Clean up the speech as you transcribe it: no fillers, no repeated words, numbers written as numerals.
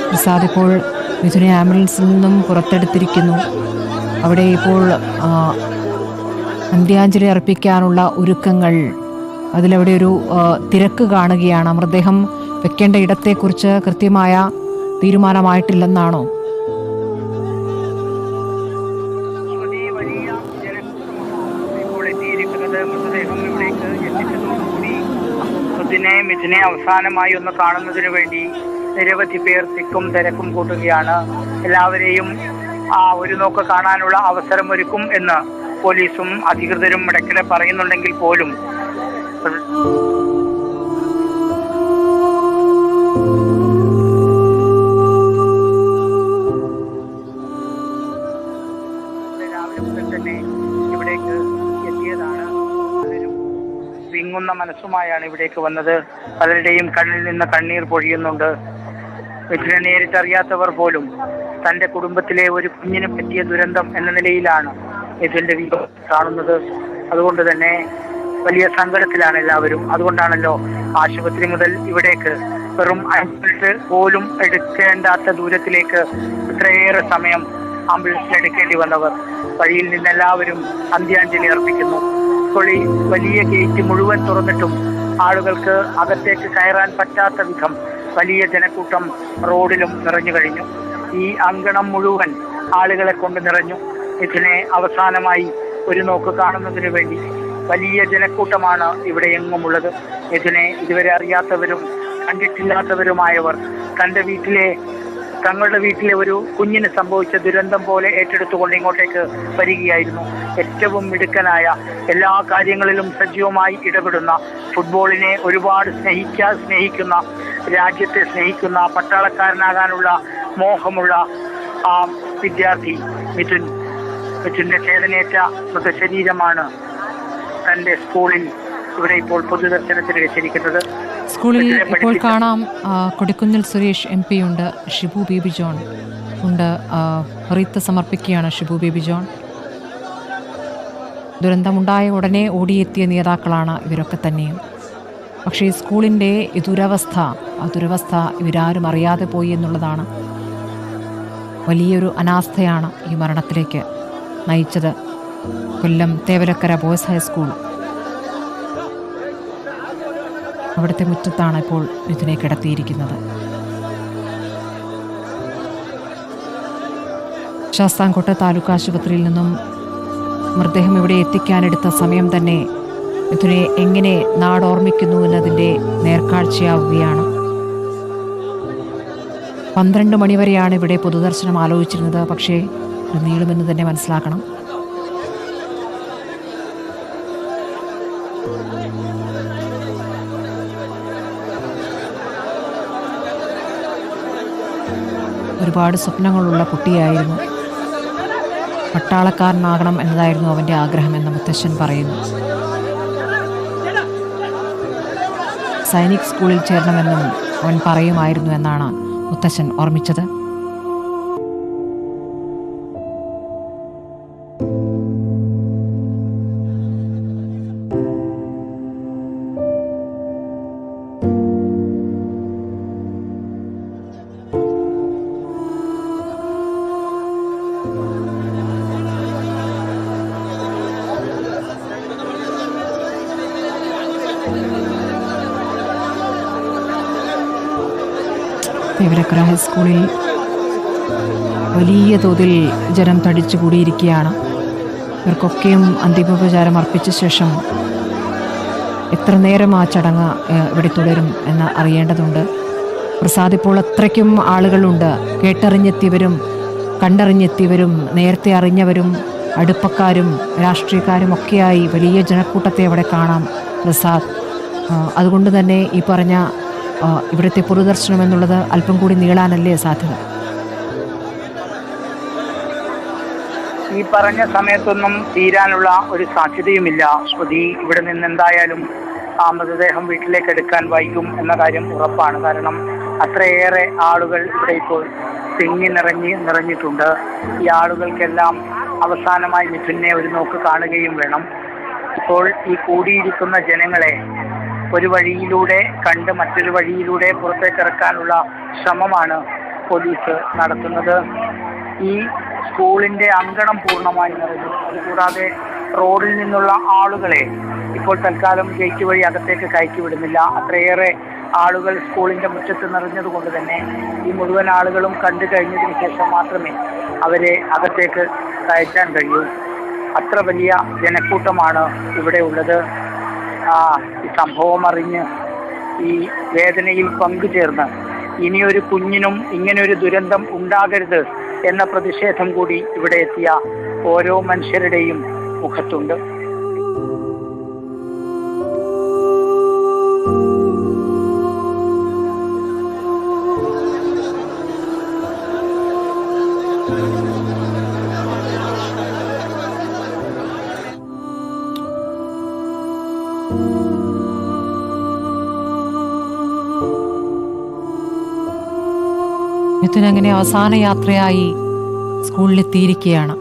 പ്രസാദ് ഇപ്പോൾ മിഥുനെ ആംബുലൻസിൽ നിന്നും പുറത്തെടുത്തിരിക്കുന്നു. അവിടെ ഇപ്പോൾ അന്ത്യാഞ്ജലി അർപ്പിക്കാനുള്ള ഒരുക്കങ്ങൾ, അതിലവിടെ ഒരു തിരക്ക് കാണുകയാണ്. മൃതദേഹം വെക്കേണ്ട ഇടത്തെക്കുറിച്ച് കൃത്യമായ തീരുമാനമായിട്ടില്ലെന്നാണോ? മിഥുനെ അവസാനമായി ഒന്ന് കാണുന്നതിന് വേണ്ടി നിരവധി പേർ തിക്കും തിരക്കും കൂട്ടുകയാണ്. എല്ലാവരെയും ഒരു നോക്ക് കാണാനുള്ള അവസരം ഒരുക്കും എന്ന് പോലീസും അധികൃതരും ഇടയ്ക്കിടെ പറയുന്നുണ്ടെങ്കിൽ പോലും രാവിലെ മുതൽ തന്നെ ഇവിടേക്ക് എത്തിയതാണ്. പലരും വിങ്ങുന്ന മനസ്സുമായാണ് ഇവിടേക്ക് വന്നത്. പലരുടെയും കണ്ണിൽ നിന്ന് കണ്ണീർ പൊഴിയുന്നുണ്ട്. മിഥുനെ നേരിട്ടറിയാത്തവർ പോലും തൻ്റെ കുടുംബത്തിലെ ഒരു കുഞ്ഞിന് പറ്റിയ ദുരന്തം എന്ന നിലയിലാണ് മിഥുന്റെ വിയോഗം കാണുന്നത്. അതുകൊണ്ട് തന്നെ വലിയ സങ്കടത്തിലാണ് എല്ലാവരും. അതുകൊണ്ടാണല്ലോ ആശുപത്രി മുതൽ ഇവിടേക്ക് വെറും 5 മിനിറ്റ് പോലും എടുക്കേണ്ടാത്ത ദൂരത്തിലേക്ക് ഇത്രയേറെ സമയം ആംബുലൻസിൽ എടുക്കേണ്ടി വന്നവർ. വഴിയിൽ നിന്നെല്ലാവരും അന്ത്യാഞ്ജലി അർപ്പിക്കുന്നു. ഇപ്പോൾ ഈ വലിയ ഗേറ്റ് മുഴുവൻ തുറന്നിട്ടും ആളുകൾക്ക് അകത്തേക്ക് കയറാൻ പറ്റാത്ത വിധം വലിയ ജനക്കൂട്ടം റോഡിലും നിറഞ്ഞു കഴിഞ്ഞു. ഈ അങ്കണം മുഴുവൻ ആളുകളെ കൊണ്ട് നിറഞ്ഞു. ഇതിനെ അവസാനമായി ഒരു നോക്ക് കാണുന്നതിന് വേണ്ടി വലിയ ജനക്കൂട്ടമാണ് ഇവിടെ എങ്ങുമുള്ളത്. ഇതിനെ ഇതുവരെ അറിയാത്തവരും കണ്ടിട്ടില്ലാത്തവരുമായവർ തങ്ങളുടെ വീട്ടിലെ ഒരു കുഞ്ഞിന് സംഭവിച്ച ദുരന്തം പോലെ ഏറ്റെടുത്തുകൊണ്ട് ഇങ്ങോട്ടേക്ക് വരികയായിരുന്നു. ഏറ്റവും മിടുക്കനായ, എല്ലാ കാര്യങ്ങളിലും സജീവമായി ഇടപെടുന്ന, ഫുട്ബോളിനെ ഒരുപാട് സ്നേഹിക്കുന്ന, രാജ്യത്തെ സ്നേഹിക്കുന്ന, പട്ടാളക്കാരനാകാനുള്ള മോഹമുള്ള ആ വിദ്യാർത്ഥി മിഥുന്റെ ചേതനേറ്റ മൃതശരീരമാണ് തൻ്റെ സ്കൂളിൽ ഇവിടെ ഇപ്പോൾ പൊതുദർശനത്തിന് വെച്ചിരിക്കുന്നത്. സ്കൂളിൽ ഇപ്പോൾ കാണാം കൊടിക്കുന്നിൽ സുരേഷ് MP ഉണ്ട്, ഷിബു ബേബി ജോൺ ഉണ്ട്. റീത്ത് സമർപ്പിക്കുകയാണ് ഷിബു ബേബി ജോൺ. ദുരന്തമുണ്ടായ ഉടനെ ഓടിയെത്തിയ നേതാക്കളാണ് ഇവരൊക്കെ തന്നെയും. പക്ഷേ ഈ സ്കൂളിൻ്റെ ഈ ദുരവസ്ഥ ഇവരാരും അറിയാതെ പോയി എന്നുള്ളതാണ്. വലിയൊരു അനാസ്ഥയാണ് ഈ മരണത്തിലേക്ക് നയിച്ചത്. കൊല്ലം തേവലക്കര ബോയ്സ് ഹൈസ്കൂൾ, അവിടുത്തെ മുറ്റത്താണ് ഇപ്പോൾ ഇതിനെ കിടത്തിയിരിക്കുന്നത്. ശാസ്താംകോട്ട താലൂക്ക് ആശുപത്രിയിൽ നിന്നും മൃതദേഹം ഇവിടെ എത്തിക്കാനെടുത്ത സമയം തന്നെ ഇതിനെ എങ്ങനെ നാടോർമ്മിക്കുന്നു എന്നതിൻ്റെ നേർക്കാഴ്ചയാവുകയാണ്. 12 മണിവരെയാണ് ഇവിടെ പൊതുദർശനം ആലോചിച്ചിരുന്നത്. പക്ഷേ ഇത് നീളുമെന്ന് തന്നെ മനസ്സിലാക്കണം. ഒരുപാട് സ്വപ്നങ്ങളുള്ള കുട്ടിയായിരുന്നു. പട്ടാളക്കാരനാകണം എന്നതായിരുന്നു അവൻ്റെ ആഗ്രഹമെന്ന് മുത്തശ്ശൻ പറയുന്നു. സൈനിക് സ്കൂളിൽ ചേരണമെന്നും അവൻ പറയുമായിരുന്നു എന്നാണ് മുത്തശ്ശൻ ഓർമ്മിച്ചത്. തേവലക്കര ഹൈസ്കൂളിൽ വലിയ തോതിൽ ജനം തടിച്ചുകൂടിയിരിക്കുകയാണ്. ഇവർക്കൊക്കെയും അന്തിമോപചാരം അർപ്പിച്ച ശേഷം എത്ര നേരം ആ ചടങ്ങ് ഇവിടെ തുടരും എന്ന് അറിയേണ്ടതുണ്ട്. പ്രസാദ്, ഇപ്പോൾ അത്രയ്ക്കും ആളുകളുണ്ട്. കേട്ടറിഞ്ഞെത്തിയവരും കണ്ടറിഞ്ഞെത്തിയവരും നേരത്തെ അറിഞ്ഞവരും അടുപ്പക്കാരും രാഷ്ട്രീയക്കാരും ഒക്കെയായി വലിയ ജനക്കൂട്ടത്തെ അവിടെ കാണാം പ്രസാദ്. അതുകൊണ്ട് തന്നെ ഈ പറഞ്ഞ ഇവിടുത്തെ പൊതുദർശനം എന്നുള്ളത് അല്പം കൂടി നീളാനല്ലേ സാധ്യത? ഈ പറഞ്ഞ സമയത്തൊന്നും തീരാനുള്ള ഒരു സാധ്യതയുമില്ല ശ്രുതി. ഇവിടെ നിന്ന് എന്തായാലും ആ മൃതദേഹം വീട്ടിലേക്ക് എടുക്കാൻ വൈകും എന്ന കാര്യം ഉറപ്പാണ്. കാരണം അത്രയേറെ ആളുകൾ ഇവിടെ ഇപ്പോൾ നിറഞ്ഞിട്ടുണ്ട്. ഈ ആളുകൾക്കെല്ലാം അവസാനമായി മിഥുനെ ഒരു നോക്ക് കാണുകയും വേണം. ഇപ്പോൾ ഈ കൂടിയിരിക്കുന്ന ജനങ്ങളെ ഒരു വഴിയിലൂടെ കണ്ട് മറ്റൊരു വഴിയിലൂടെ പുറത്തേക്ക് ഇറക്കാനുള്ള ശ്രമമാണ് പോലീസ് നടത്തുന്നത്. ഈ സ്കൂളിൻ്റെ അങ്കണം പൂർണ്ണമായി നിറഞ്ഞു. അതുകൂടാതെ റോഡിൽ നിന്നുള്ള ആളുകളെ ഇപ്പോൾ തൽക്കാലം ഗേറ്റ് വഴി അകത്തേക്ക് കയറ്റി വിടുന്നില്ല. അത്രയേറെ ആളുകൾ സ്കൂളിൻ്റെ മുറ്റത്ത് നിറഞ്ഞതുകൊണ്ട് തന്നെ ഈ മുഴുവൻ ആളുകളും കണ്ടു കഴിഞ്ഞതിന് ശേഷം മാത്രമേ അവരെ അകത്തേക്ക് കയറ്റാൻ കഴിയൂ. അത്ര വലിയ ജനക്കൂട്ടമാണ് ഇവിടെ ഉള്ളത്. ഈ സംഭവം അറിഞ്ഞ് ഈ വേദനയിൽ പങ്കുചേർന്ന് ഇനിയൊരു കുഞ്ഞിനും ഇങ്ങനെയൊരു ദുരന്തം ഉണ്ടാകരുത് എന്ന പ്രതിഷേധം കൂടി ഇവിടെ എത്തിയ ഓരോ മനുഷ്യരുടെയും മുഖത്തുണ്ട്. മിഥുൻ അങ്ങനെ അവസാന യാത്രയായി സ്കൂളിലെത്തിയിരിക്കുകയാണ്.